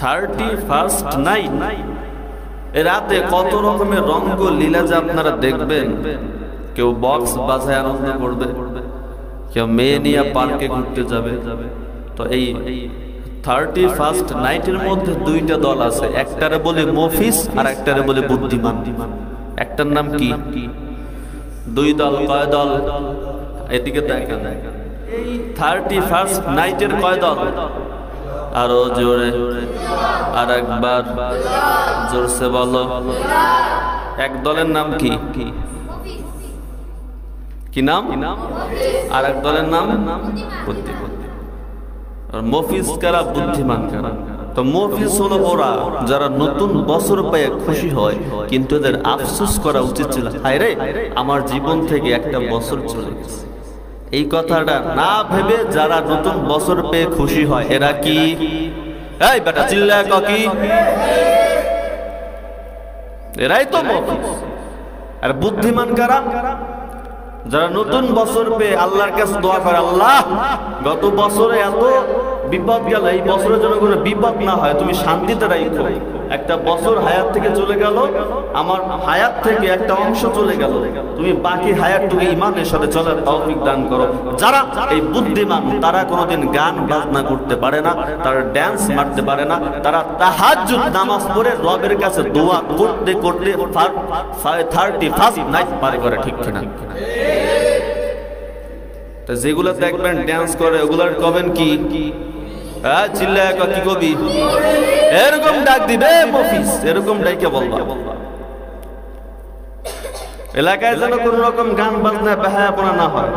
31st night, এই রাতে কত রকমের রঙ্গ লীলা যে আপনারা দেখবেন। কেউ বক্স বাজায় আনন্দ করবে, কেউ মেয়ে নিয়ে পার্কে ঘুরতে যাবে। তো এই 31st নাইটের মধ্যে দুইটা দল আছে, একটারে বলে মফিস আর একটারে বলে বুদ্ধিমান। একটার নাম কি? দুই দল। কয় দল? এদিকে দেখেন, এই 31st নাইটের কয় দল? আরো জোরে, আর একবার জোরসে বলো। এক দলের নাম কি? কি নাম? আর এক দলের নাম বুদ্ধিমান। মফিজ কারা, বুদ্ধিমান কারা? তো মফিজ হলো ওরা যারা নতুন বছর পেয়ে খুশি হয়, কিন্তু এদের আফসোস করা উচিত ছিল, হায় রে আমার জীবন থেকে একটা বছর চলে গেছে। এই কথাটা না ভেবে যারা নতুন বছর পেয়ে খুশি হয়, এরা কি? এই বেটা চিল্লায় কি? এরাই তো মফিজ। আর বুদ্ধিমান কারা? যারা নতুন বছর পেয়ে আল্লাহর কাছে দোয়া করে, আল্লাহ গত বছরে এত বিপদ গেল, এই বছরের জন্য কোনো বিপদ না হয়, তুমি শান্তিতে রাখো। একটা বছর হায়াত থেকে চলে গেল, আমার হায়াত থেকে একটা অংশ চলে গেল, তুমি বাকি হায়াতটুকু ঈমানের সাথে চলার তৌফিক দান করো। যারা এই বুদ্ধিমান, তারা কোনোদিন গান বাজনা করতে পারে না, তারা ড্যান্স মারতে পারে না, তারা তাহাজ্জুদ নামাজ পড়ে রবের কাছে দোয়া করতে করতে 31st নাইট পার করে, ঠিক কিনা? তো যেগুলো দেখবেন ড্যান্স করে, ওগুলার কবেন কি? চিল্লায় কি কবি? এরকম ডাক দিবে মফিজ, এরকম ডাইকে বলবা। এলাকায় যেন কোন রকম গান বাজনা বেহায়াপনা না হয়।